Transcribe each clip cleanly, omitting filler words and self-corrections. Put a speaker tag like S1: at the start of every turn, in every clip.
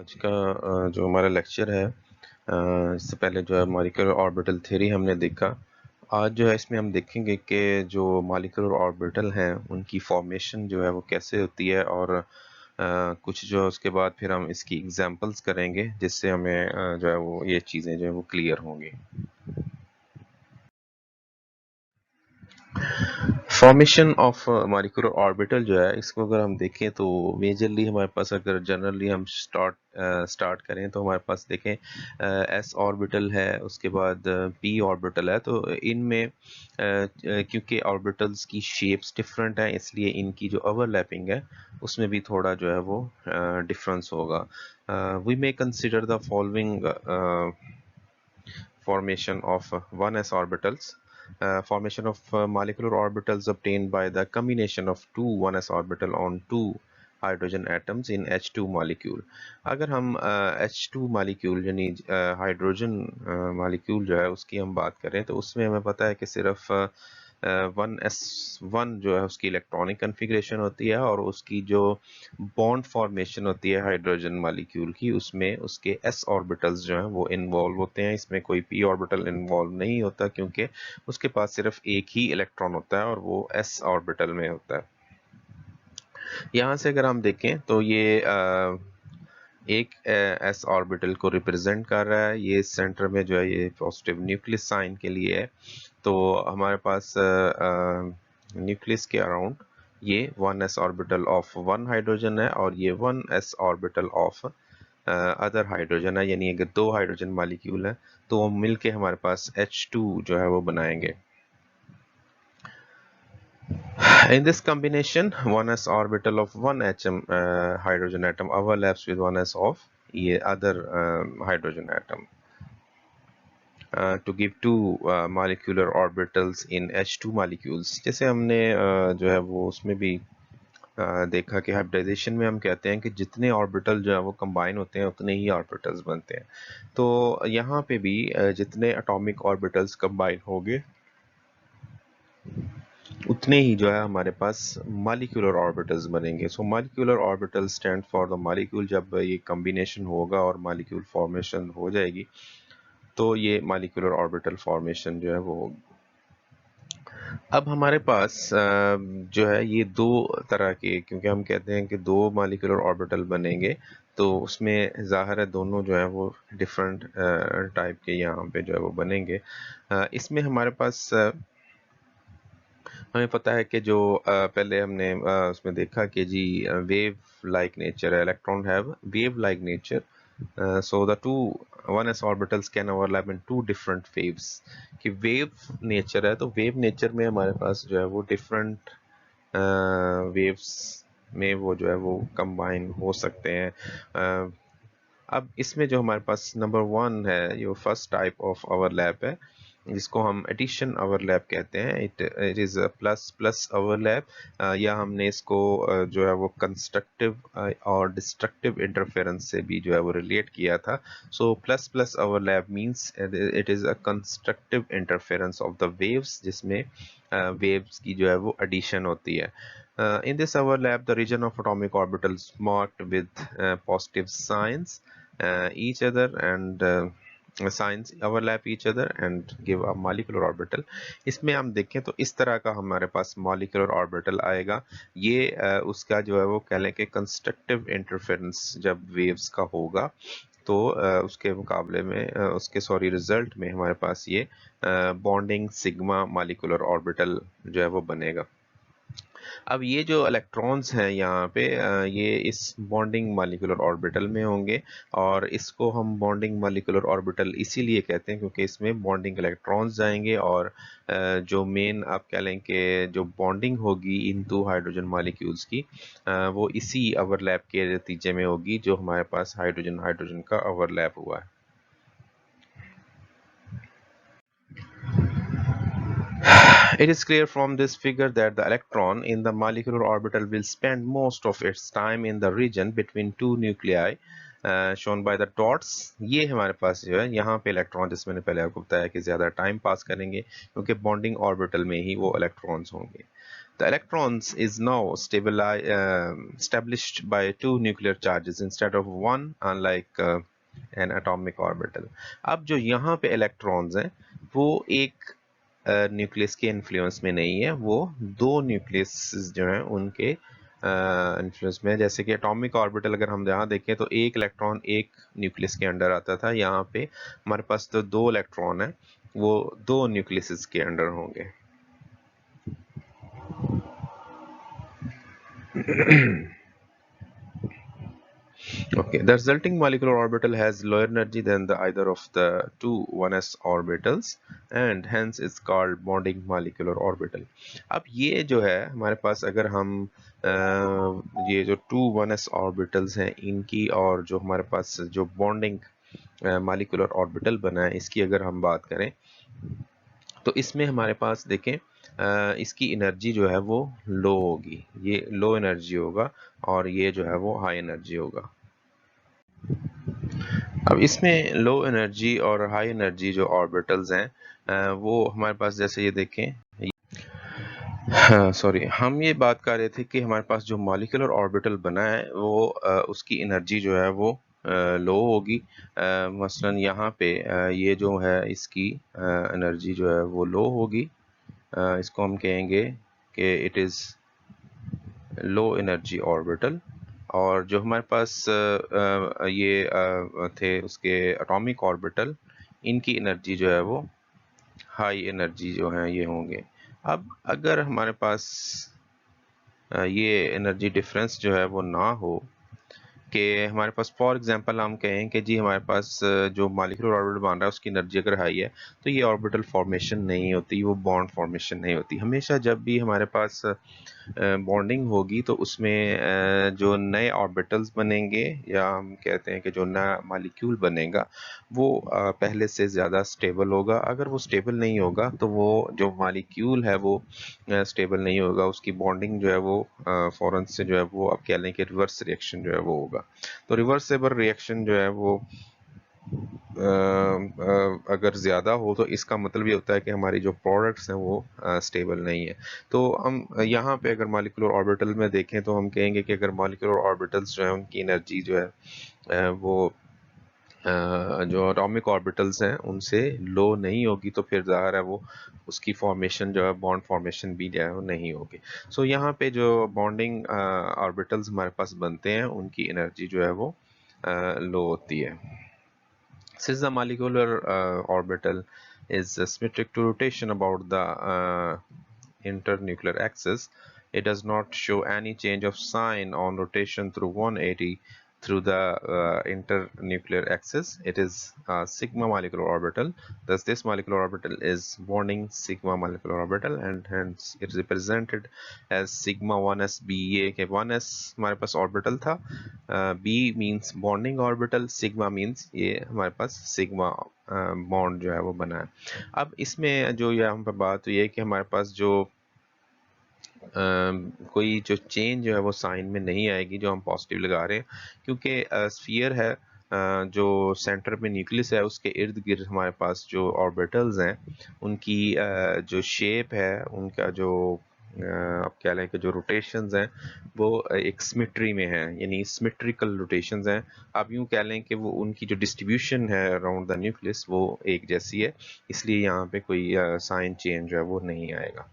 S1: आज का जो हमारा लेक्चर है इससे पहले जो है मॉलिक्यूलर ऑर्बिटल थ्योरी हमने देखा। आज जो है इसमें हम देखेंगे कि जो मॉलिक्यूलर ऑर्बिटल हैं उनकी फॉर्मेशन जो है वो कैसे होती है और कुछ जो उसके बाद फिर हम इसकी एग्जांपल्स करेंगे जिससे हमें जो है वो ये चीज़ें जो है वो क्लियर होंगी। फॉर्मेशन ऑफ मॉलिक्यूलर ऑर्बिटल जो है इसको अगर हम देखें तो मेजरली हमारे पास अगर जनरली हम स्टार्ट करें तो हमारे पास देखें एस ऑर्बिटल है, उसके बाद पी ऑर्बिटल है। तो इनमें क्योंकि ऑर्बिटल्स की शेप्स डिफरेंट हैं इसलिए इनकी जो ओवरलैपिंग है उसमें भी थोड़ा जो है वो डिफरेंस होगा। We may consider the following formation of 1s orbitals. Formation of molecular orbitals obtained by the combination of two 1s orbital on two hydrogen atoms in H2 molecule. अगर हम H2 मॉलिक्यूल यानी hydrogen molecule जो है उसकी हम बात करें तो उसमें हमें पता है कि सिर्फ 1s1 जो है उसकी इलेक्ट्रॉनिक कन्फिग्रेशन होती है और उसकी जो बॉन्ड फॉर्मेशन होती है हाइड्रोजन मॉलिक्यूल की उसमें उसके s ऑर्बिटल्स जो हैं वो इन्वॉल्व होते हैं। इसमें कोई p ऑर्बिटल इन्वॉल्व नहीं होता क्योंकि उसके पास सिर्फ एक ही इलेक्ट्रॉन होता है और वो s ऑर्बिटल में होता है। यहाँ से अगर हम देखें तो ये एक s ऑर्बिटल को रिप्रेजेंट कर रहा है। ये सेंटर में जो है ये पॉजिटिव न्यूक्लियस साइन के लिए है। तो हमारे पास न्यूक्लियस के अराउंड ये 1s orbital of one hydrogen है और ये 1s orbital of other hydrogen है। यानी अगर दो हाइड्रोजन मॉलिक्यूल है तो वो मिलके हमारे पास H2 जो है वो बनाएंगे। In this combination, 1s orbital of one atom hydrogen atom overlaps with 1s of other hydrogen atom to give two molecular orbitals in H2 molecules। जैसे हमने जो है वो उसमें भी देखा कि हाइब्रिडाइजेशन में हम कहते हैं कि जितने ऑर्बिटल जो है वो कंबाइन होते हैं उतने ही ऑर्बिटल्स बनते हैं। तो यहाँ पे भी जितने एटॉमिक ऑर्बिटल्स कंबाइन होंगे उतने ही जो है हमारे पास मॉलिक्यूलर ऑर्बिटल्स बनेंगे। So molecular orbital stand for the molecule. जब ये कॉम्बिनेशन होगा और मॉलिक्यूल फॉर्मेशन हो जाएगी तो ये मॉलिक्यूलर ऑर्बिटल फॉर्मेशन जो है वो होगी। अब हमारे पास जो है ये दो तरह के, क्योंकि हम कहते हैं कि दो मॉलिक्यूलर ऑर्बिटल बनेंगे तो उसमें ज़ाहिर है दोनों जो है वो डिफरेंट टाइप के यहाँ पे जो है वो बनेंगे। इसमें हमारे पास हमें पता है कि जो पहले हमने उसमें देखा कि जी वेव लाइक नेचर है, electron have wave like nature. so the two 1s orbitals can overlap in two different waves। कि वेव नेचर है तो वेव नेचर में हमारे पास जो है वो डिफरेंट वेव्स में वो जो है वो कंबाइन हो सकते हैं। अब इसमें जो हमारे पास नंबर 1 है ये फर्स्ट टाइप ऑफ ओवरलैप है जिसको हम एडिशन ओवरलैप कहते हैं। It is plus plus overlap, या हमने इसको जो है वो कंस्ट्रक्टिव और डिस्ट्रक्टिव इंटरफेरेंस से भी जो है वो रिलेट किया था। So plus plus overlap means it is a constructive interference of the waves जिसमें वेव्स की जो है वो एडिशन होती है। In this overlap, the region of atomic orbitals marked with positive signs each other and signs overlap each other and give a molecular orbital। इसमें हम देखें तो इस तरह का हमारे पास molecular orbital आएगा। ये उसका जो है वो कह लें कि कंस्ट्रक्टिव इंटरफेरेंस जब वेव्स का होगा तो उसके मुकाबले में उसके रिजल्ट में हमारे पास ये बॉन्डिंग सिग्मा मॉलिक्यूलर ऑर्बिटल जो है वो बनेगा। अब ये जो इलेक्ट्रॉन्स हैं यहाँ पे ये इस बॉन्डिंग मॉलिक्यूलर ऑर्बिटल में होंगे और इसको हम बॉन्डिंग मॉलिक्यूलर ऑर्बिटल इसीलिए कहते हैं क्योंकि इसमें बॉन्डिंग इलेक्ट्रॉन्स जाएंगे और जो मेन आप कह लें कि जो बॉन्डिंग होगी इन दो हाइड्रोजन मॉलिक्यूल्स की वो इसी ओवरलैप के नतीजे में होगी जो हमारे पास हाइड्रोजन हाइड्रोजन का ओवरलैप हुआ है। It is clear from this figure that the electron in the molecular orbital will spend most of its time in the region between two nuclei shown by the dots। ये हमारे पास जो है यहाँ पे electron, जिसमें मैंने पहले आपको बताया कि ज़्यादा टाइम पास करेंगे क्योंकि बॉन्डिंग ऑर्बिटल में ही वो इलेक्ट्रॉन्स होंगे। The electrons is now established by two nuclear charges instead of one, unlike an atomic orbital. अब जो यहाँ पे इलेक्ट्रॉन्स हैं वो एक न्यूक्लियस के इन्फ्लुएंस में नहीं है, वो दो न्यूक्लियस जो हैं उनके इन्फ्लुएंस में। जैसे कि एटॉमिक ऑर्बिटल अगर हम यहाँ देखें तो एक इलेक्ट्रॉन एक न्यूक्लियस के अंडर आता था, यहाँ पे हमारे पास तो दो इलेक्ट्रॉन है, वो दो न्यूक्लियस के अंडर होंगे। Okay, the resulting molecular orbital has lower energy than the either of the two 1s orbitals and hence is called bonding molecular orbital. अब ये जो है हमारे पास अगर हम ये जो टू 1s orbitals हैं इनकी और जो हमारे पास जो bonding molecular orbital बना है इसकी अगर हम बात करें तो इसमें हमारे पास देखें इसकी एनर्जी जो है वो लो होगी, ये लो एनर्जी होगा और ये जो है वो हाई एनर्जी होगा। अब इसमें लो एनर्जी और हाई एनर्जी जो ऑर्बिटल्स हैं वो हमारे पास जैसे ये देखें, सॉरी हम ये बात कर रहे थे कि हमारे पास जो मॉलिक्यूलर ऑर्बिटल बना है वो उसकी एनर्जी जो है वो लो होगी। मसलन यहाँ पे ये जो है इसकी एनर्जी जो है वो लो होगी, इसको हम कहेंगे कि it is low energy orbital. और जो हमारे पास ये थे उसके एटॉमिक ऑर्बिटल, इनकी एनर्जी जो है वो हाई एनर्जी जो है ये होंगे। अब अगर हमारे पास ये एनर्जी डिफरेंस जो है वो ना हो कि हमारे पास फॉर एग्जांपल हम कहें कि जी हमारे पास जो मॉलिक्यूलर ऑर्बिटल बन रहा है उसकी एनर्जी अगर हाई है तो ये ऑर्बिटल फॉर्मेशन नहीं होती, वो बॉन्ड फॉर्मेशन नहीं होती। हमेशा जब भी हमारे पास बॉन्डिंग होगी तो उसमें जो नए ऑर्बिटल्स बनेंगे या हम कहते हैं कि जो नया मॉलिक्यूल बनेगा वो पहले से ज़्यादा स्टेबल होगा। अगर वो स्टेबल नहीं होगा तो वो जो मॉलिक्यूल है वो स्टेबल नहीं होगा, उसकी बॉन्डिंग जो है वो फ़ौरन से जो है वो आप कह लें कि रिवर्स रिएक्शन जो है वो होगा। तो रिवर्सेबल रिएक्शन जो है वो अगर ज़्यादा हो तो इसका मतलब ये होता है कि हमारी जो प्रोडक्ट्स हैं वो स्टेबल नहीं है। तो हम यहाँ पे अगर मॉलिक्यूलर ऑर्बिटल में देखें तो हम कहेंगे कि अगर मॉलिक्यूलर ऑर्बिटल्स जो है उनकी एनर्जी जो है वो जो एटॉमिक ऑर्बिटल्स हैं उनसे लो नहीं होगी तो फिर ज़ाहिर है वो उसकी फॉर्मेशन जो है बॉन्ड फॉर्मेशन भी जो है वो नहीं होगी। सो यहाँ पे जो बॉन्डिंग ऑर्बिटल्स हमारे पास बनते हैं उनकी एनर्जी जो है वो लो होती है। Since the molecular orbital is symmetric to rotation about the internuclear axis, it does not show any change of sign on rotation through 180 through the internuclear axis. It is a sigma molecular orbital. Thus, this molecular orbital is bonding sigma molecular orbital, and hence it is represented as sigma 1s b। ये कि 1s हमारे पास orbital था, b means bonding orbital, sigma means ये हमारे पास sigma bond जो है वो बना है। अब इसमें जो यहाँ पर बात हुई है कि हमारे पास जो कोई जो चेंज जो है वो साइन में नहीं आएगी जो हम पॉजिटिव लगा रहे हैं, क्योंकि स्फीयर है जो सेंटर में न्यूक्लियस है उसके इर्द गिर्द हमारे पास जो ऑर्बिटल्स हैं उनकी जो शेप है, उनका जो आप कह लें कि जो रोटेशंस हैं वो एक सिमेट्री में है, यानी सिमेट्रिकल रोटेशंस हैं। आप यूँ कह लें कि वो उनकी जो डिस्ट्रीब्यूशन है अराउंड द न्यूक्लियस वो एक जैसी है, इसलिए यहाँ पे कोई साइन चेंज जो है वो नहीं आएगा।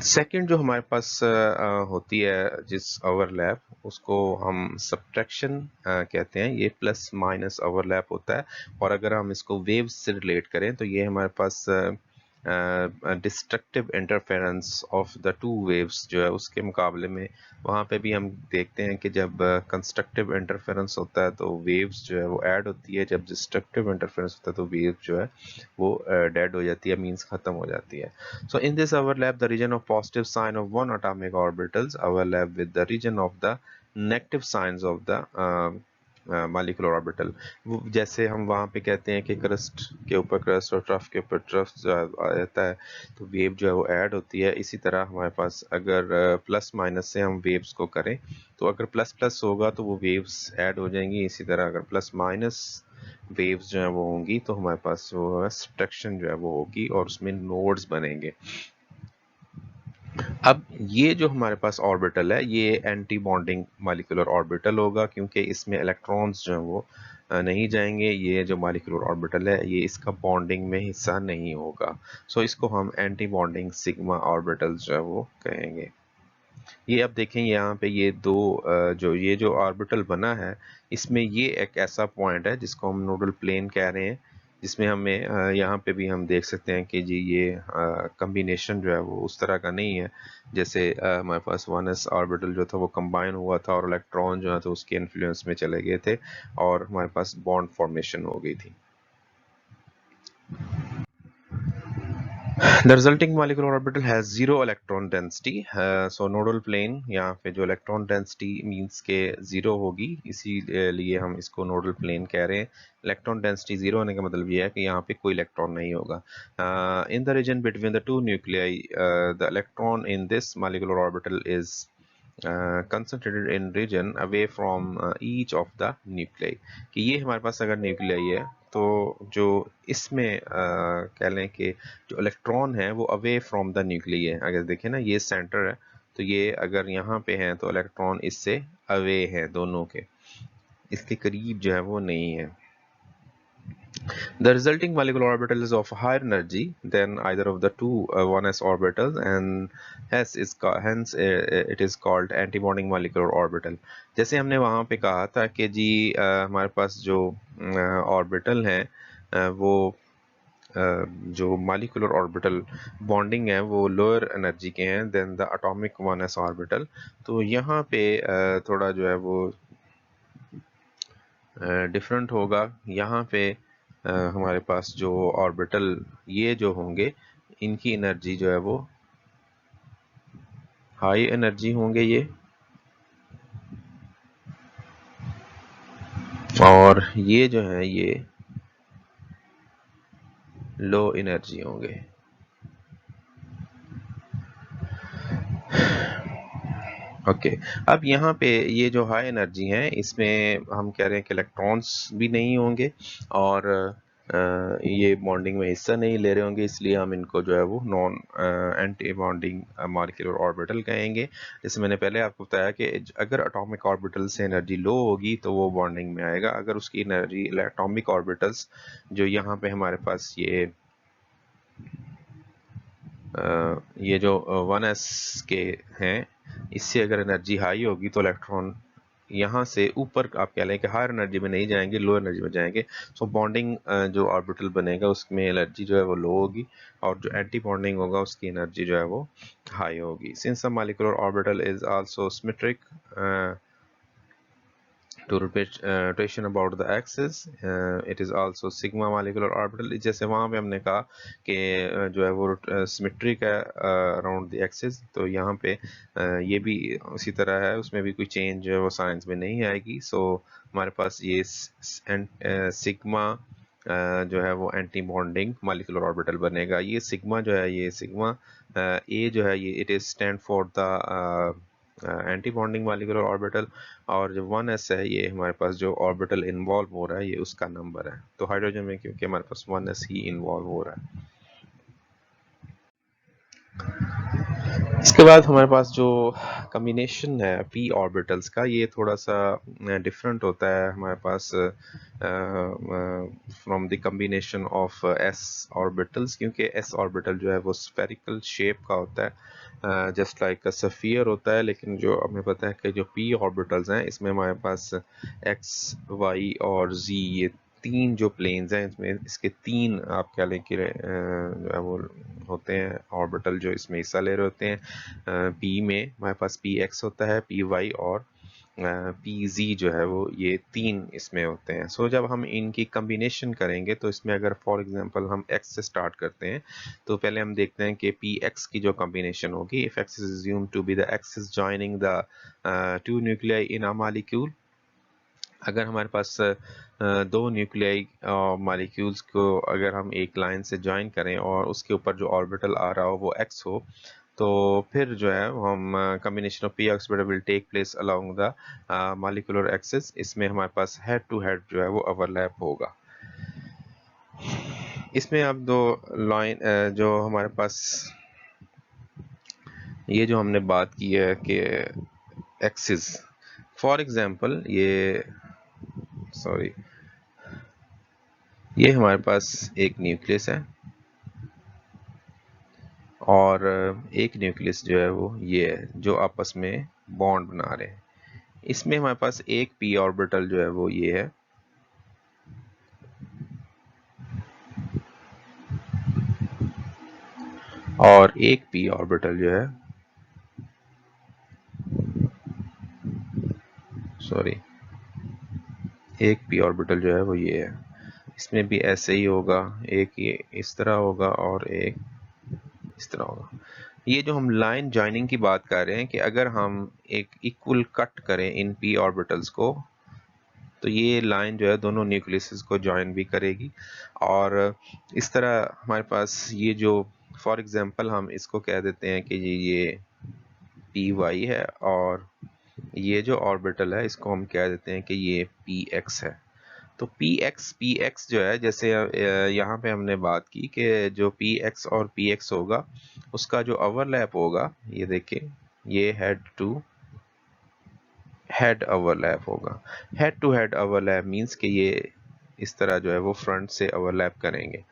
S1: सेकंड जो हमारे पास होती है जिस ओवरलैप, उसको हम सब्ट्रैक्शन कहते हैं। ये प्लस माइनस ओवरलैप होता है, और अगर हम इसको वेव्स से रिलेट करें तो ये हमारे पास destructive interference of the two waves जो है उसके मुकाबले में वहाँ पे भी हम देखते हैं कि जब कंस्ट्रक्टिव इंटरफेरेंस होता है तो वेव्स जो है वो ऐड होती है, जब डिस्ट्रक्टिव इंटरफेरेंस होता है तो वेव जो है वो डेड हो जाती है, मींस खत्म हो जाती है। So in this overlap, the region of positive sign of one atomic orbitals overlap with the region of the negative signs of the molecular orbital। वो जैसे हम वहाँ पे कहते हैं कि क्रस्ट के ऊपर क्रस्ट और ट्रफ के ऊपर ट्रफ आ जाता है तो वेव जो है वो ऐड होती है। इसी तरह हमारे पास अगर प्लस माइनस से हम वेव्स को करें तो अगर प्लस प्लस होगा तो वो वेव्स ऐड हो जाएंगी, इसी तरह अगर प्लस माइनस वेव्स जो है वो होंगी तो हमारे पास जो है सब्ट्रैक्शन जो है वो होगी और उसमें नोड्स बनेंगे। अब ये जो हमारे पास ऑर्बिटल है ये एंटी बॉन्डिंग मॉलिक्यूलर ऑर्बिटल होगा, क्योंकि इसमें इलेक्ट्रॉन्स जो हैं वो नहीं जाएंगे। ये जो मॉलिक्यूलर ऑर्बिटल है ये इसका बॉन्डिंग में हिस्सा नहीं होगा। सो इसको हम एंटी बॉन्डिंग सिग्मा ऑर्बिटल जो है वो कहेंगे। ये अब देखें यहाँ पे ये दो ये जो ऑर्बिटल बना है इसमें ये एक ऐसा पॉइंट है जिसको हम नोडल प्लेन कह रहे हैं, जिसमें हमें यहाँ पे भी हम देख सकते हैं कि जी ये कम्बिनेशन जो है वो उस तरह का नहीं है जैसे हमारे पास 1s ऑर्बिटल जो था वो कंबाइन हुआ था और इलेक्ट्रॉन जो है तो उसके इन्फ्लुएंस में चले गए थे और हमारे पास बॉन्ड फॉर्मेशन हो गई थी। The resulting molecular orbital has zero electron density. So nodal plane यहाँ पे जो electron density means के zero होगी, इसीलिए हम इसको nodal plane कह रहे हैं। Electron density zero होने का मतलब ये है कि यहाँ पे कोई electron नहीं होगा। In the region between the two nuclei, the electron in this molecular orbital is concentrated in region away from each of the nuclei। कि ये हमारे पास अगर न्यूक्लियाई है तो जो इसमें कह लें कि जो इलेक्ट्रॉन है वो अवे फ्रॉम द न्यूक्लियई है। अगर देखें ना ये सेंटर है तो ये अगर यहाँ पे है तो इलेक्ट्रॉन इससे अवे है, दोनों के इसके करीब जो है वो नहीं है। The resulting molecular orbital is of higher energy than either of the two 1s orbitals, and hence it is called antibonding molecular orbital। जैसे हमने वहाँ पे कहा था कि जी हमारे पास जो ऑर्बिटल हैं वो जो मॉलिक्यूलर ऑर्बिटल बॉन्डिंग है वो लोअर एनर्जी के हैं then the atomic 1s orbital. तो यहाँ पे थोड़ा जो है वो डिफरेंट होगा। यहाँ पे हमारे पास जो ऑर्बिटल ये जो होंगे इनकी एनर्जी जो है वो हाई एनर्जी होंगे ये, और ये जो है ये लो एनर्जी होंगे। ओके अब यहाँ पे ये जो हाई एनर्जी है इसमें हम कह रहे हैं कि इलेक्ट्रॉन्स भी नहीं होंगे और ये बॉन्डिंग में हिस्सा नहीं ले रहे होंगे, इसलिए हम इनको जो है वो non anti bonding molecular orbital कहेंगे। जैसे मैंने पहले आपको बताया कि अगर एटॉमिक ऑर्बिटल से एनर्जी लो होगी तो वो बॉन्डिंग में आएगा। अगर उसकी एनर्जी एटॉमिक ऑर्बिटल्स जो यहाँ पे हमारे पास ये जो 1s के हैं इससे अगर एनर्जी हाई होगी तो इलेक्ट्रॉन यहाँ से ऊपर आप कह लें कि हायर एनर्जी में नहीं जाएंगे, लो एनर्जी में जाएंगे। सो बॉन्डिंग जो ऑर्बिटल बनेगा उसमें एनर्जी जो है वो लो होगी और जो एंटी बॉन्डिंग होगा उसकी एनर्जी जो है वो हाई होगी। Since the molecular orbital is also symmetric to rotation about the axis, it is also sigma molecular orbital। जैसे वहाँ पे हमने कहा कि जो है वो सिमेट्रिक है अराउंड द एक्सिस, तो यहाँ पे ये भी उसी तरह है, उसमें भी कोई चेंज जो है वो साइंस में नहीं आएगी। सो हमारे पास ये सिग्मा जो है वो एंटी बॉन्डिंग मॉलिक्यूलर ऑर्बिटल बनेगा। ये सिग्मा जो है ये सिग्मा ए जो है ये it is stand for the anti bonding molecular orbital, और जो 1s है ये हमारे पास जो ऑर्बिटल इन्वॉल्व हो रहा है ये उसका नंबर है। तो हाइड्रोजन में क्योंकि हमारे पास 1s ही इन्वॉल्व हो रहा है। इसके बाद हमारे पास जो कम्बिनेशन है p ऑर्बिटल्स का ये थोड़ा सा डिफरेंट होता है हमारे पास from the combination of s orbitals, क्योंकि s ऑर्बिटल जो है वो स्फेरिकल शेप का होता है जस्ट लाइक अ सफियर होता है। लेकिन जो हमें पता है कि जो p ऑर्बिटल्स हैं इसमें हमारे पास x y और z ये तीन जो प्लेन्स हैं इसमें इसके तीन आप कह लें कि जो है वो होते हैं ऑर्बिटल जो इसमें हिस्सा ले रहे होते हैं। p में हमारे पास px होता है, py और pz जो है वो ये तीन इसमें होते हैं। सो जब हम इनकी कम्बिनेशन करेंगे तो इसमें अगर फॉर एग्जांपल हम x से स्टार्ट करते हैं तो पहले हम देखते हैं कि px की जो कम्बिनेशन होगी, if x is assumed to be the axis joining the two nuclei in a molecule। अगर हमारे पास दो न्यूक्लियाई मॉलिक्यूल्स को अगर हम एक लाइन से ज्वाइन करें और उसके ऊपर जो ऑर्बिटल आ रहा हो वो x हो, तो फिर जो है हम combination of p orbital will take place along the molecular axis. इसमें हमारे पास हेड टू हेड जो है वो ओवरलैप होगा। इसमें अब दो लाइन जो हमारे पास ये जो हमने बात की है कि एक्सिस, फॉर एग्जांपल ये हमारे पास एक न्यूक्लियस है और एक न्यूक्लियस जो है वो ये है जो आपस में बॉन्ड बना रहे हैं। इसमें हमारे पास एक पी ऑर्बिटल जो है वो ये है और एक पी ऑर्बिटल जो है एक पी ऑर्बिटल जो है वो ये है। इसमें भी ऐसे ही होगा, एक ये इस तरह होगा और एक इस तरह होगा। ये जो हम लाइन जॉइनिंग की बात कर रहे हैं कि अगर हम एक इक्वल कट करें इन पी ऑर्बिटल्स को तो ये लाइन जो है दोनों न्यूक्लियस को ज्वाइन भी करेगी। और इस तरह हमारे पास ये जो फॉर एग्जांपल हम इसको कह देते हैं कि ये पी वाई है और ये जो ऑर्बिटल है इसको हम कह देते हैं कि ये पी एक्स है। तो पी एक्स जो है जैसे यहाँ पे हमने बात की कि जो पी एक्स और पी एक्स होगा उसका जो ओवरलैप होगा, ये देखिए ये हेड टू हेड ओवरलैप होगा। Head to head overlap means कि ये इस तरह जो है वो फ्रंट से ओवरलैप करेंगे।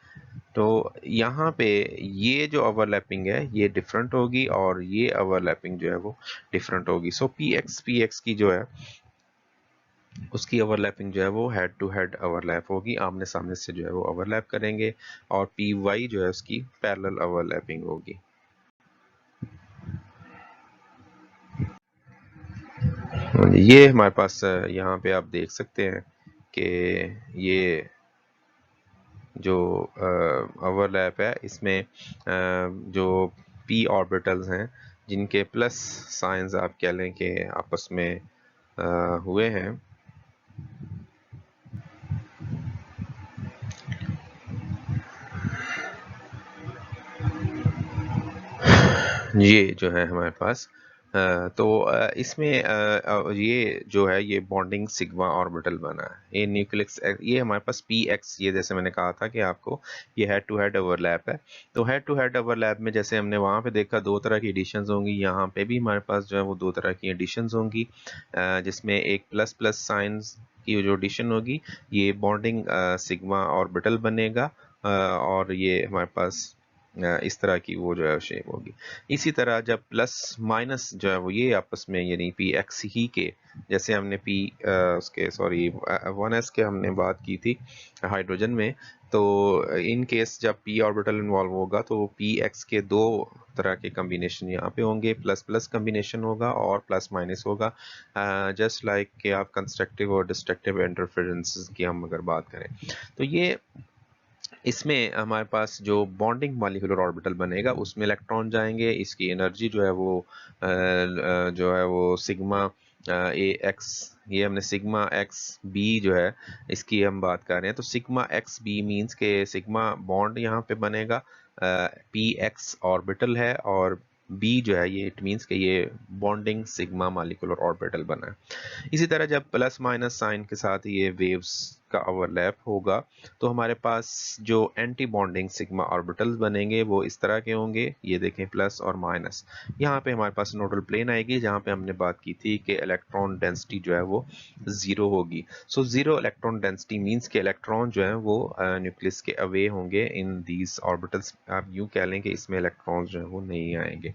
S1: तो यहाँ पे ये जो ओवरलैपिंग है ये डिफरेंट होगी और ये ओवरलैपिंग जो है वो डिफरेंट होगी। सो पी एक्स की जो है उसकी ओवरलैपिंग जो है वो हेड टू हेड ओवरलैप होगी, आमने सामने से जो है वो ओवरलैप करेंगे। और पी वाई जो है उसकी पैरेलल ओवरलैपिंग होगी। ये हमारे पास यहाँ पे आप देख सकते हैं कि ये जो ओवरलैप है इसमें जो पी ऑर्बिटल्स हैं जिनके प्लस साइंस आप कह लें कि आपस में हुए हैं, ये जो है हमारे पास तो इसमें ये जो है ये बॉन्डिंग सिग्मा ऑर्बिटल बना है। ये न्यूक्लियस ये हमारे पास पी एक्स, ये जैसे मैंने कहा था कि आपको ये हेड टू हेड ओवरलैप है। तो हेड टू हेड ओवरलैप में जैसे हमने वहाँ पे देखा दो तरह की एडिशंस होंगी, यहाँ पे भी हमारे पास जो है वो दो तरह की एडिशंस होंगी जिसमें एक प्लस प्लस साइंस की जो एडिशन होगी ये बॉन्डिंग सिग्मा ऑर्बिटल बनेगा और ये हमारे पास इस तरह की वो जो है शेप होगी। इसी तरह जब प्लस माइनस जो है वो ये आपस में यानी पी एक्स ही के, जैसे हमने पी उसके सॉरी 1s के हमने बात की थी हाइड्रोजन में, तो इन केस जब पी ऑर्बिटल इन्वॉल्व होगा तो पी एक्स के दो तरह के कम्बिनेशन यहाँ पे होंगे, प्लस प्लस कम्बिनेशन होगा और प्लस माइनस होगा। जस्ट लाइक कि आप कंस्ट्रक्टिव और डिस्ट्रक्टिव इंटरफेरेंसेस की हम अगर बात करें तो ये इसमें हमारे पास जो बॉन्डिंग मॉलिक्यूलर ऑर्बिटल बनेगा उसमें इलेक्ट्रॉन जाएंगे, इसकी एनर्जी जो है वो सिग्मा ए एक्स, ये हमने सिग्मा एक्स बी जो है इसकी हम बात कर रहे हैं। तो सिग्मा एक्स बी मीन्स के सिग्मा बॉन्ड यहाँ पे बनेगा, पी एक्स ऑर्बिटल है और बी जो है ये इट मीन्स के ये बॉन्डिंग सिग्मा मॉलिक्यूलर ऑर्बिटल बना है। इसी तरह जब प्लस माइनस साइन के साथ ये वेव्स का ओवरलैप होगा तो हमारे पास जो एंटी बॉन्डिंग सिग्मा ऑर्बिटल्स बनेंगे वो इस तरह के होंगे, ये देखें प्लस और माइनस। यहाँ पे हमारे पास नोडल प्लेन आएगी जहाँ पे हमने बात की थी कि इलेक्ट्रॉन डेंसिटी जो है वो जीरो होगी। So zero electron density means के इलेक्ट्रॉन जो है वो न्यूक्लियस के अवे होंगे इन दीज ऑर्बिटल्स। आप यूँ कह लें कि इसमें इलेक्ट्रॉन्स जो है वो नहीं आएंगे।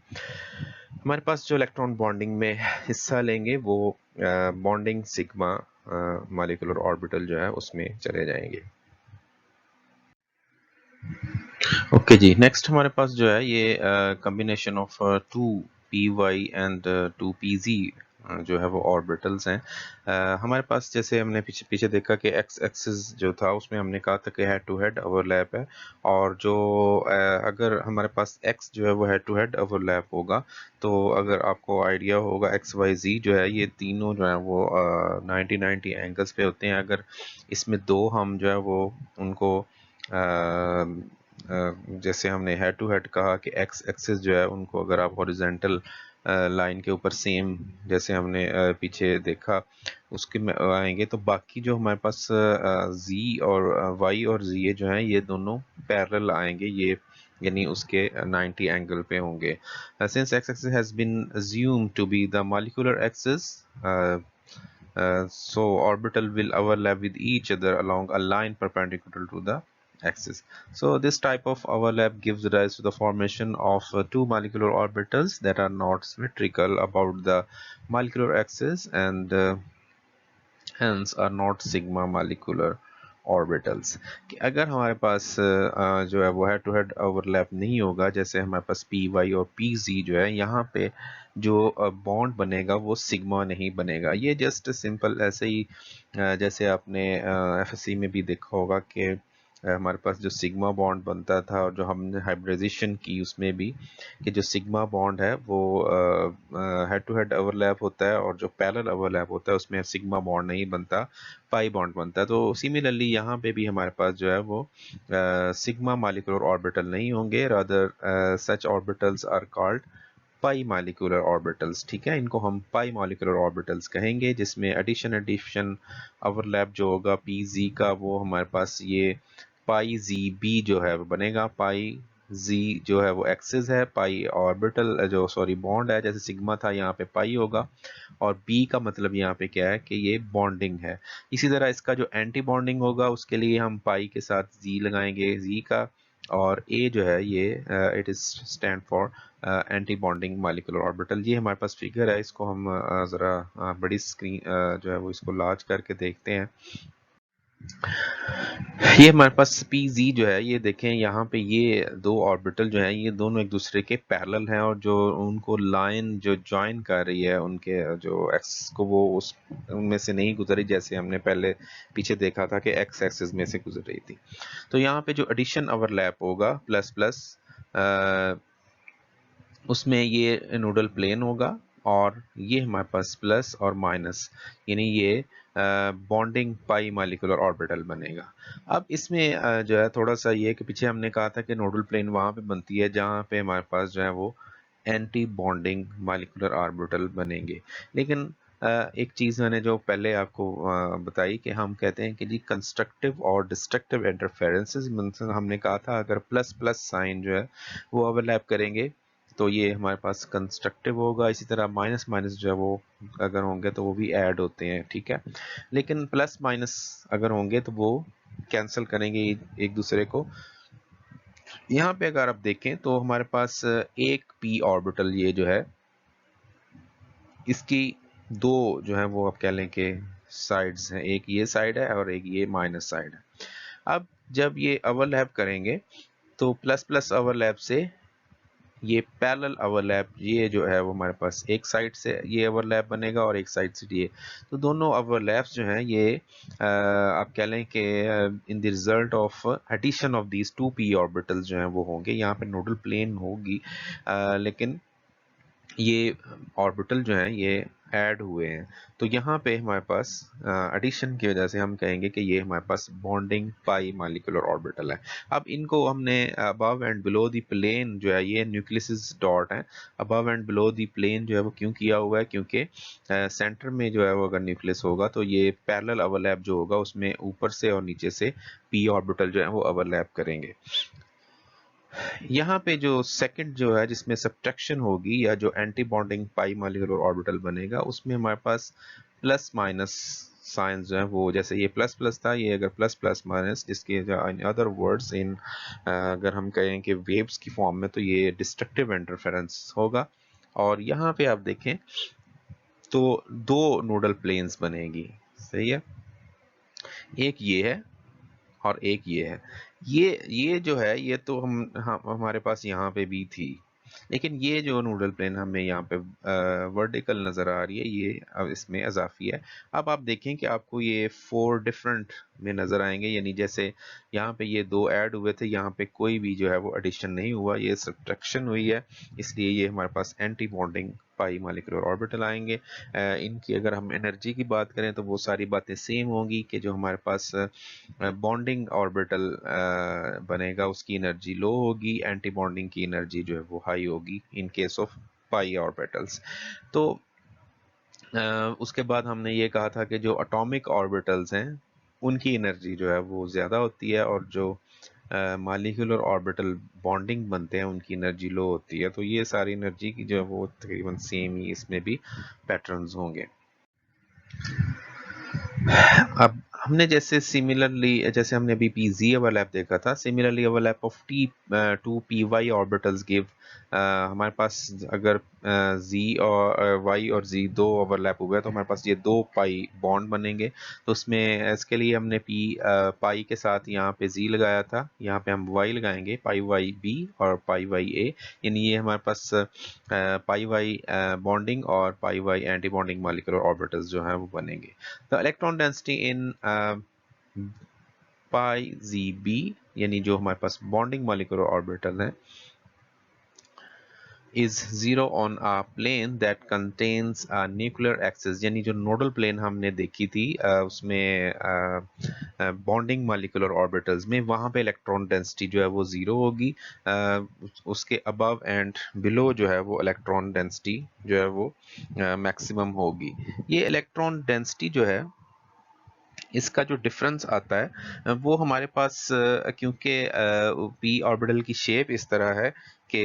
S1: हमारे पास जो इलेक्ट्रॉन बॉन्डिंग में हिस्सा लेंगे वो बॉन्डिंग सिग्मा मॉलिक्यूलर ऑर्बिटल जो है उसमें चले जाएंगे। ओके जी, नेक्स्ट हमारे पास जो है ये combination of two p y and two p z जो है वो ऑर्बिटल्स हैं। हमारे पास जैसे हमने पीछे पीछे देखा कि एक्स एक्सिस जो था उसमें हमने कहा था कि हेड टू हेड ओवरलैप है और जो अगर हमारे पास एक्स जो है वो हेड टू हेड ओवरलैप होगा तो अगर आपको आइडिया होगा एक्स वाई जी जो है ये तीनों जो है वो 90 एंगल्स पे होते हैं। अगर इसमें दो हम जो है वो उनको जैसे हमने हेड टू हेड कहा कि एक्स एक्सिस जो है उनको अगर आप हॉरिजेंटल लाइन के ऊपर सेम जैसे हमने पीछे देखा उसके में आएंगे तो बाकी जो हमारे पास जी और वाई और जी जो हैं ये दोनों पैरेलल आएंगे, ये यानी उसके 90 एंगल पे होंगे। Since x axis has been assumed to be the molecular axis, so orbital will overlap with each other along a line perpendicular to the axis. So this type of overlap gives rise to the formation of two molecular orbitals that are not symmetrical about the molecular axis and hence are not sigma molecular orbitals। कि अगर हमारे पास जो है वो head to head overlap नहीं होगा, जैसे हमारे पास पी वाई और पी जी जो है यहाँ पे जो बॉन्ड बनेगा वो सिग्मा नहीं बनेगा। ये जस्ट सिंपल ऐसे ही जैसे आपने एफएससी में भी देखा होगा कि हमारे पास जो सिग्मा बॉन्ड बनता था और जो हमने हाइब्रिडाइजेशन की उसमें भी कि जो सिग्मा बॉन्ड है वो हेड टू हेड ओवरलैप होता है और जो पैरेलल ओवरलैप होता है उसमें सिग्मा बॉन्ड नहीं बनता, पाई बॉन्ड बनता है। तो सिमिलरली यहाँ पे भी हमारे पास जो है वो सिग्मा मॉलिक्यूलर ऑर्बिटल नहीं होंगे, rather such orbitals are called pi molecular orbitals. ठीक है, इनको हम पाई मॉलिक्यूलर ऑर्बिटल्स कहेंगे, जिसमें एडिशन ओवरलैप जो होगा पी जी का वो हमारे पास ये पाई जी बी जो है वो बनेगा। पाई जी जो है वो एक्सिस है, पाई ऑर्बिटल जो सॉरी बॉन्ड है, जैसे सिग्मा था यहाँ पे पाई होगा, और बी का मतलब यहाँ पे क्या है कि ये बॉन्डिंग है। इसी तरह इसका जो एंटी बॉन्डिंग होगा उसके लिए हम पाई के साथ जी लगाएंगे जी का, और ए जो है ये it is stand for anti bonding molecular orbital. ये हमारे पास फिगर है, इसको हम ज़रा बड़ी स्क्रीन जो है वो इसको लार्ज करके देखते हैं। ये हमारे पास पी जो है ये देखें यहाँ पे ये दो ऑर्बिटल जो है ये दोनों एक दूसरे के पैरेलल हैं, और जो उनको लाइन जो ज्वाइन कर रही है उनके जो एक्स को वो उस उनमें से नहीं गुजरी, जैसे हमने पहले पीछे देखा था कि एक्स एक्सिस में से गुजर रही थी। तो यहाँ पे जो एडिशन ओवरलैप होगा प्लस प्लस उसमें ये नोडल प्लेन होगा, और ये हमारे पास प्लस और माइनस यानी ये बॉन्डिंग पाई मॉलिक्यूलर ऑर्बिटल बनेगा। अब इसमें जो है थोड़ा सा ये कि पीछे हमने कहा था कि नोडल प्लेन वहाँ पे बनती है जहाँ पे हमारे पास जो है वो एंटी बॉन्डिंग मॉलिक्यूलर ऑर्बिटल बनेंगे। लेकिन एक चीज़ मैंने जो पहले आपको बताई कि हम कहते हैं कि जी कंस्ट्रक्टिव और डिस्ट्रक्टिव इंटरफेरेंसेस, हमने कहा था अगर प्लस प्लस साइन जो है वो ओवरलैप करेंगे तो ये हमारे पास कंस्ट्रक्टिव होगा। इसी तरह माइनस माइनस जो है वो अगर होंगे तो वो भी ऐड होते हैं, ठीक है। लेकिन प्लस माइनस अगर होंगे तो वो कैंसिल करेंगे एक दूसरे को। यहाँ पे अगर आप देखें तो हमारे पास एक पी ऑर्बिटल ये जो है इसकी दो जो है वो आप कह लें कि साइड्स हैं, एक ये साइड है और एक ये माइनस साइड है। अब जब ये ओवरलैप करेंगे तो प्लस प्लस ओवरलैप से ये पैरेलल ओवरलैप ये जो है वो हमारे पास एक साइड से ये ओवरलैप बनेगा और एक साइड से ये, तो दोनों ओवरलैप्स जो हैं ये आप कह लें कि in the result of addition of these two p orbitals जो हैं वो होंगे। यहाँ पे नोडल प्लेन होगी लेकिन ये ऑर्बिटल जो हैं ये ऐड हुए हैं, तो यहाँ पे हमारे पास एडिशन की वजह से हम कहेंगे कि ये हमारे पास बॉन्डिंग पाई मॉलिक्यूलर ऑर्बिटल है। अब इनको हमने above and below the plane जो है ये न्यूक्लियस डॉट है, above and below the plane जो है वो क्यों किया हुआ है, क्योंकि सेंटर में जो है वो अगर न्यूक्लियस होगा तो ये पैरेलल ओवरलैप जो होगा उसमें ऊपर से और नीचे से पी ऑर्बिटल जो है वो ओवरलैप करेंगे। यहाँ पे जो सेकंड जो है जिसमें सब्ट्रैक्शन होगी या जो anti bonding pi molecular orbital बनेगा उसमें हमारे पास प्लस माइनस साइंस जो है वो, जैसे ये प्लस प्लस था ये अगर प्लस प्लस माइनस, जिसके इन अदर वर्ड्स इन अगर हम कहें कि वेव्स की फॉर्म में तो ये डिस्ट्रक्टिव इंटरफेरेंस होगा। और यहाँ पे आप देखें तो दो नोडल प्लेन्स बनेगी, सही है, एक ये है और एक ये है। ये जो है ये तो हम हमारे पास यहाँ पे भी थी, लेकिन ये जो नूडल प्लेन हमें यहाँ पे वर्टिकल नज़र आ रही है ये अब इसमें इजाफी है। अब आप देखें कि आपको ये 4 डिफरेंट में नज़र आएंगे, यानी जैसे यहाँ पे ये दो ऐड हुए थे, यहाँ पे कोई भी जो है वो एडिशन नहीं हुआ, ये सब्ट्रैक्शन हुई है, इसलिए ये हमारे पास anti bonding pi molecular orbital आएंगे। इनकी अगर हम एनर्जी की बात करें तो वो सारी बातें सेम होंगी कि जो हमारे पास बॉन्डिंग ऑर्बिटल बनेगा उसकी एनर्जी लो होगी, एंटी बॉन्डिंग की एनर्जी जो है वो हाई होगी in case of pi orbitals. तो उसके बाद हमने ये कहा था कि जो एटॉमिक ऑर्बिटल्स हैं उनकी एनर्जी जो है वो ज़्यादा होती है, और जो मॉलिक्यूलर ऑर्बिटल बॉन्डिंग बनते हैं उनकी एनर्जी लो होती है। तो ये सारी एनर्जी की जो है वो तकरीबन सेम ही इसमें भी पैटर्न्स होंगे। अब हमने जैसे हमने अभी पी जी ओवरलैप देखा था, similarly overlap of the two p y orbitals give, हमारे पास अगर जी और वाई और जी दो ओवरलैप हुए तो हमारे पास ये दो पाई बॉन्ड बनेंगे। तो उसमें इसके लिए हमने पाई के साथ यहाँ पे जी लगाया था, यहाँ पे हम वाई लगाएंगे, पाई वाई बी और पाई वाई ए, यानी ये हमारे पास पाई वाई बॉन्डिंग और pi y anti bonding molecular orbitals जो है वो बनेंगे। The electron density in pi g b, यानी जो हमारे पास बॉन्डिंग मॉलिक्यूलर ऑर्बिटल है, is zero on a plane that contains a nuclear axis, यानी जो नोडल प्लेन हमने देखी थी उसमें बॉन्डिंग मॉलिक्यूलर ऑर्बिटल्स में, वहाँ पे इलेक्ट्रॉन डेंसिटी जो है वो ज़ीरो होगी। उसके अबव एंड बिलो जो है वो इलेक्ट्रॉन डेंसिटी जो है वो मैक्सिमम होगी। ये इलेक्ट्रॉन डेंसिटी जो है इसका जो डिफरेंस आता है वो हमारे पास क्योंकि पी ऑर्बिटल की शेप इस तरह है कि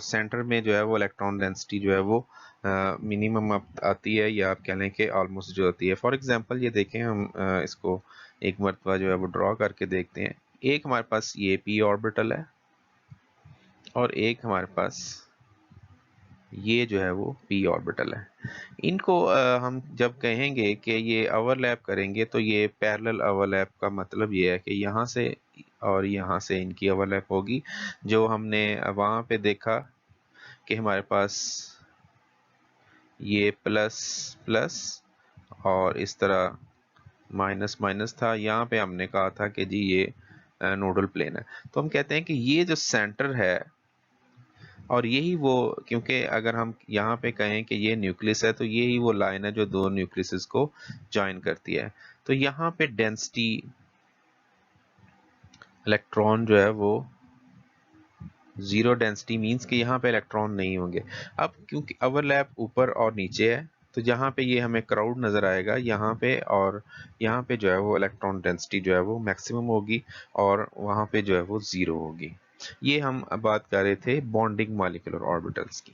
S1: सेंटर में जो है वो इलेक्ट्रॉन डेंसिटी जो है वो मिनिमम आती है, या आप कह लें कि ऑलमोस्ट जो आती है। फॉर एग्जांपल ये देखें, हम इसको एक मरतबा जो है वो ड्रॉ करके देखते हैं। एक हमारे पास ये पी ऑर्बिटल है और एक हमारे पास ये जो है वो पी ऑर्बिटल है। इनको हम जब कहेंगे कि ये ओवरलैप करेंगे तो ये पैरेलल ओवरलैप का मतलब ये है कि यहाँ से और यहाँ से इनकी ओवरलैप होगी। जो हमने वहाँ पे देखा कि हमारे पास ये प्लस प्लस और इस तरह माइनस माइनस था, यहाँ पे हमने कहा था कि जी ये नोडल प्लेन है। तो हम कहते हैं कि ये जो सेंटर है, और यही वो, क्योंकि अगर हम यहाँ पे कहें कि ये न्यूक्लियस है तो यही वो लाइन है जो दो न्यूक्लियस को ज्वाइन करती है। तो यहाँ पे डेंसिटी इलेक्ट्रॉन जो है वो जीरो डेंसिटी मींस कि यहाँ पे इलेक्ट्रॉन नहीं होंगे। अब क्योंकि ओवरलैप ऊपर और नीचे है तो जहाँ पे ये हमें क्राउड नज़र आएगा यहाँ पे, और यहाँ पे जो है वो इलेक्ट्रॉन डेंसिटी जो है वो मैक्सिमम होगी और वहाँ पे जो है वो ज़ीरो होगी। ये हम बात कर रहे थे बॉन्डिंग मॉलिक्यूलर ऑर्बिटल्स की।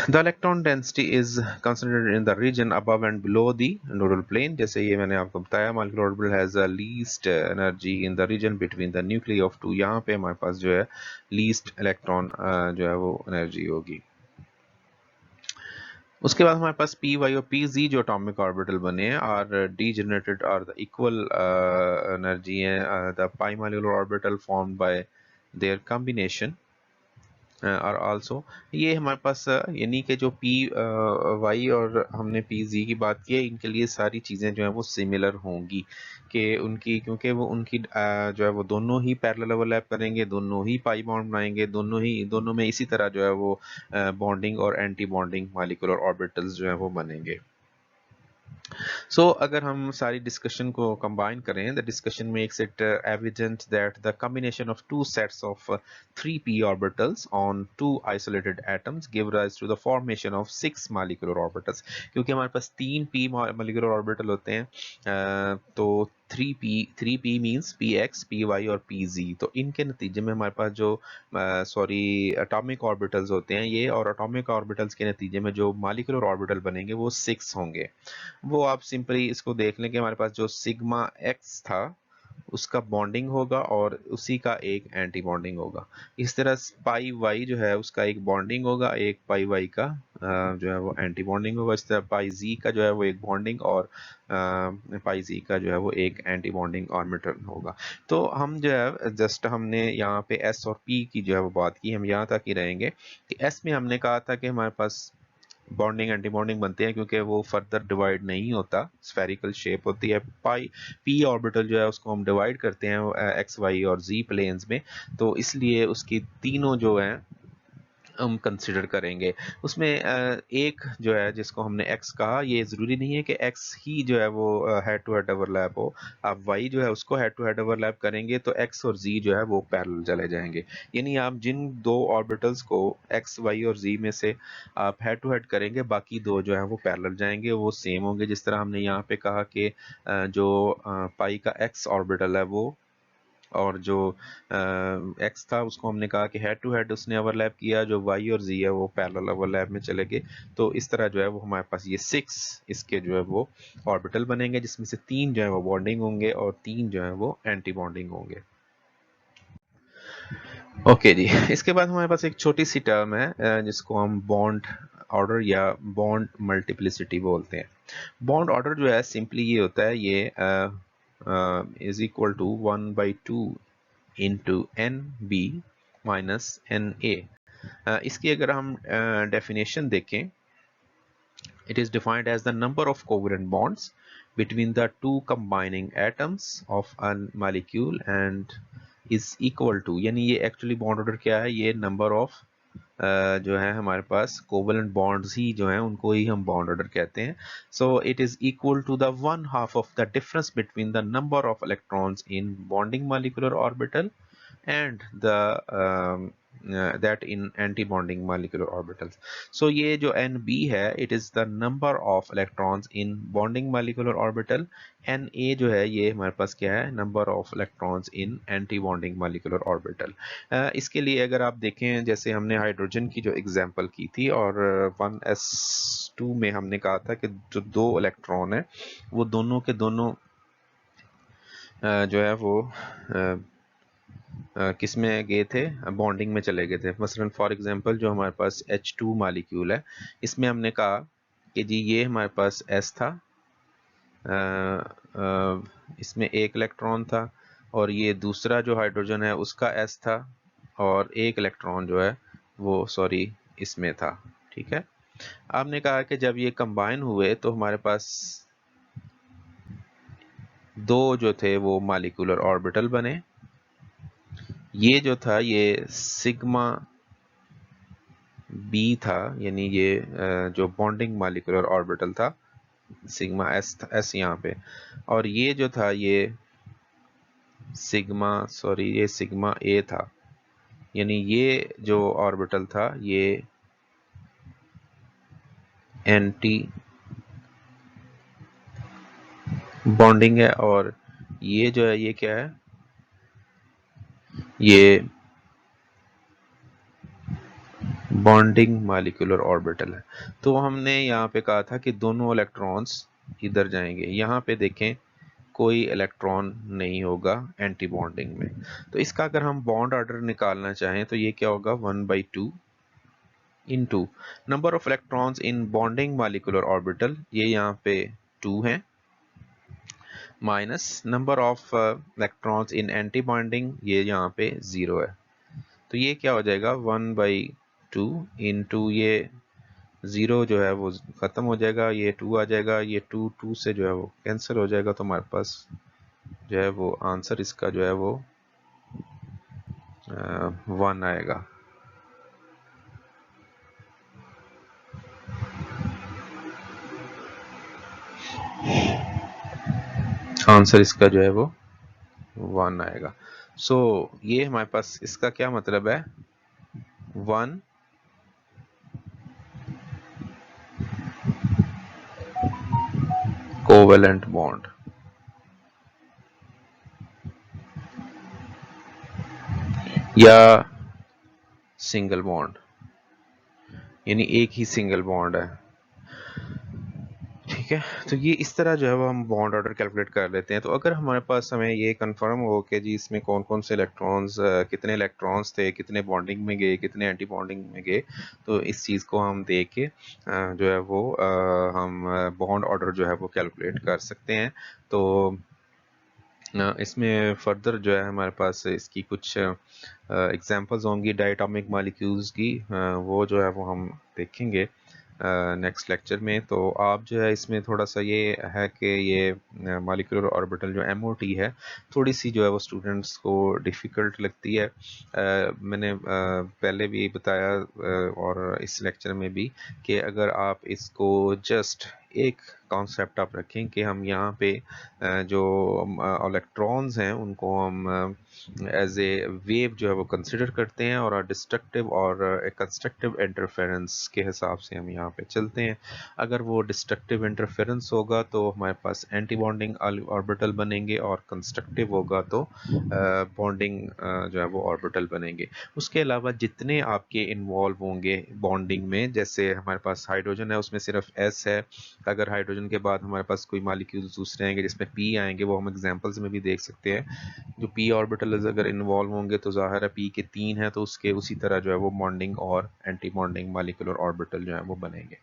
S1: The electron density is concentrated in the region above and below the nodal plane. जैसे ये मैंने आपको बताया, molecular orbital has the least energy in the region between the nuclei of two. यहाँ पे हमारे पास जो है least electron जो है वो energy होगी। उसके बाद हमारे पास पी वाई और पी जी जो अटोमिक ऑर्बिटल बने हैं और डीजेनरेटेड और द इक्वल एनर्जी है, the pi molecular orbital formed by there combination और आल्सो, ये हमारे पास यानी कि जो पी वाई और हमने पी जी की बात की है, इनके लिए सारी चीज़ें जो है वो सिमिलर होंगी कि उनकी, क्योंकि वो उनकी जो है वो दोनों ही पैरेलल ओवरलैप करेंगे, दोनों ही पाई बॉन्ड बनाएंगे, दोनों में इसी तरह जो है वो बॉन्डिंग और एंटी बॉन्डिंग मॉलिक्यूलर ऑर्बिटल्स जो है वो बनेंगे। अगर हम सारी डिस्कशन को कंबाइन करें, the discussion makes it evident that the combination of two sets of 3p orbitals on two isolated atoms give rise to the formation of 6 molecular orbitals. क्योंकि हमारे पास 3p मॉलिक्यूलर ऑर्बिटल होते हैं, तो 3p means px, py और pz। तो इनके नतीजे में हमारे पास जो एटॉमिक ऑर्बिटल्स होते हैं ये, और एटॉमिक ऑर्बिटल्स के नतीजे में जो मॉलिक्यूलर ऑर्बिटल बनेंगे वो 6 होंगे। वो आप सिंपली इसको देख लें कि हमारे पास जो सिग्मा एक्स था उसका बॉन्डिंग होगा और उसी का एक एंटी बॉन्डिंग होगा। इस तरह पाई वाई जो है उसका एक बॉन्डिंग होगा, एक पाई वाई का जो है वो एंटी बॉन्डिंग होगा। इस तरह पाई जी का जो है वो एक बॉन्डिंग और पाई जी का जो है वो एक एंटी बॉन्डिंग ऑर्बिटल होगा। तो हम जो है जस्ट हमने यहाँ पे एस और पी की जो है वो बात की, हम यहाँ तक ही रहेंगे कि एस में हमने कहा था कि हमारे पास बॉन्डिंग एंटी बॉन्डिंग बनते हैं क्योंकि वो फर्दर डिवाइड नहीं होता, स्फेरिकल शेप होती है। पाई पी ऑर्बिटल जो है उसको हम डिवाइड करते हैं एक्स वाई और जी प्लेन्स में, तो इसलिए उसकी तीनों जो हैं हम कंसिडर करेंगे। उसमें एक जो है जिसको हमने x कहा, ये ज़रूरी नहीं है कि x ही जो है वो हेड टू हेड ओवरलैप हो। आप y जो है उसको हेड टू हेड ओवरलैप करेंगे तो x और z जो है वो पैरेलल चले जाएंगे। यानी आप जिन दो ऑर्बिटल्स को x, y और z में से आप हेड टू हेड करेंगे, बाकी दो जो है वो पैरेलल जाएंगे, वो सेम होंगे। जिस तरह हमने यहाँ पे कहा कि जो पाई का x ऑर्बिटल है वो, और जो एक्स था उसको हमने कहा कि हेड टू हेड उसने ओवरलैप किया, जो वाई और जी है वो पैरेलल ओवरलैप में चले गए। तो इस तरह जो है वो हमारे पास ये 6 इसके जो है वो ऑर्बिटल बनेंगे, जिसमें से 3 जो है वो बॉन्डिंग होंगे और 3 जो है वो एंटी बॉन्डिंग होंगे। ओके जी, इसके बाद हमारे पास एक छोटी सी टर्म है जिसको हम बॉन्ड ऑर्डर या बॉन्ड मल्टीप्लिसिटी बोलते हैं। बॉन्ड ऑर्डर जो है सिंपली ये होता है, ये is equal to 1/2 into n b minus n a. इसकी अगर हम डेफिनेशन देखें, it is defined as the number of covalent bonds between the two combining atoms of a molecule and is equal to, यानी ये actually bond order क्या है, ये number of जो है हमारे पास कोवलेंट बॉन्ड्स ही जो हैं उनको ही हम बॉन्ड ऑर्डर कहते हैं। So it is equal to the 1/2 of the difference between the number of electrons in bonding molecular orbital and the that in anti-bonding molecular orbitals. So ये जो Nb है, it is the number of electrons in bonding molecular orbital. Na जो है ये हमारे पास क्या है, number of electrons in anti-bonding molecular orbital. इसके लिए अगर आप देखें, जैसे हमने हाइड्रोजन की जो एग्जांपल की थी, और 1s2 में हमने कहा था कि जो दो इलेक्ट्रॉन है वो दोनों के दोनों जो है वो किस में गए थे, बॉन्डिंग में चले गए थे। मसलन फॉर एग्जांपल जो हमारे पास H2 मॉलिक्यूल है, इसमें हमने कहा कि जी ये हमारे पास S था, इसमें एक इलेक्ट्रॉन था, और ये दूसरा जो हाइड्रोजन है उसका S था, और एक इलेक्ट्रॉन जो है वो सॉरी इसमें था। ठीक है, आपने कहा कि जब ये कंबाइन हुए तो हमारे पास दो जो थे वो मॉलिक्यूलर ऑर्बिटल बने। ये जो था ये सिग्मा बी था, यानी ये जो बॉन्डिंग मॉलिक्यूलर ऑर्बिटल था, सिग्मा एस यहाँ पे, और ये जो था ये सिग्मा ए था, यानी ये जो ऑर्बिटल था ये एंटी बॉन्डिंग है, और ये जो है ये क्या है, ये बॉन्डिंग मॉलिक्यूलर ऑर्बिटल है। तो हमने यहाँ पे कहा था कि दोनों इलेक्ट्रॉन्स इधर जाएंगे। यहाँ पे देखें कोई इलेक्ट्रॉन नहीं होगा एंटी बॉन्डिंग में। तो इसका अगर हम बॉन्ड ऑर्डर निकालना चाहें तो ये क्या होगा, 1/2 into number of electrons in bonding molecular orbital, ये यहाँ पे 2 है, minus number of electrons in anti bonding, ये यहाँ पे 0 है। तो ये क्या हो जाएगा, 1/2 इंटू ये 0 जो है वो खत्म हो जाएगा, ये 2 आ जाएगा, ये 2 से जो है वो कैंसिल हो जाएगा, तो हमारे पास जो है वो आंसर इसका जो है वो 1 आएगा। आंसर इसका जो है वो 1 आएगा। सो ये हमारे पास इसका क्या मतलब है, 1 कोवेलेंट बॉन्ड, या सिंगल बॉन्ड, यानी एक ही सिंगल बॉन्ड है। ठीक है, तो ये इस तरह जो है वो हम बॉन्ड ऑर्डर कैलकुलेट कर लेते हैं। तो अगर हमारे पास हमें ये कंफर्म हो कि जी इसमें कौन कौन से इलेक्ट्रॉन्स, कितने इलेक्ट्रॉन्स थे, कितने बॉन्डिंग में गए, कितने एंटी बॉन्डिंग में गए, तो इस चीज़ को हम देख के जो है वो हम बॉन्ड ऑर्डर जो है वो कैलकुलेट कर सकते हैं। तो इसमें फर्दर जो है हमारे पास इसकी कुछ एग्जांपल्स होंगी डायटोमिक मॉलिक्यूल्स की, वो जो है वो हम देखेंगे। नेक्स्ट लेक्चर में। तो आप जो है इसमें थोड़ा सा ये है कि ये मॉलिक्यूलर ऑर्बिटल जो MOT है थोड़ी सी जो है वो स्टूडेंट्स को डिफ़िकल्ट लगती है। मैंने पहले भी बताया और इस लेक्चर में भी कि अगर आप इसको जस्ट एक कॉन्सेप्ट आप रखें कि हम यहाँ पे जो इलेक्ट्रॉन्स हैं उनको हम एज ए वेव जो है वो कंसिडर करते हैं और डिस्ट्रक्टिव और कंस्ट्रक्टिव इंटरफेरेंस के हिसाब से हम यहाँ पे चलते हैं। अगर वो डिस्ट्रक्टिव इंटरफेरेंस होगा तो हमारे पास एंटी बॉन्डिंग ऑर्बिटल बनेंगे और कंस्ट्रक्टिव होगा तो बॉन्डिंग जो है वो ऑर्बिटल बनेंगे। उसके अलावा जितने आपके इन्वॉल्व होंगे बॉन्डिंग में, जैसे हमारे पास हाइड्रोजन है उसमें सिर्फ S है, अगर हाइड्रोजन के बाद हमारे पास कोई मॉलिक्यूल्स दूसरे आएंगे जिसमें P आएंगे वो हम एग्जांपल्स में भी देख सकते हैं। जो P ऑर्बिटल्स अगर इन्वॉल्व होंगे तो ज़ाहिर है P के 3 हैं तो उसके उसी तरह जो है वो बॉन्डिंग और एंटी बॉन्डिंग मॉलिक्यूलर ऑर्बिटल जो है वो बनेंगे।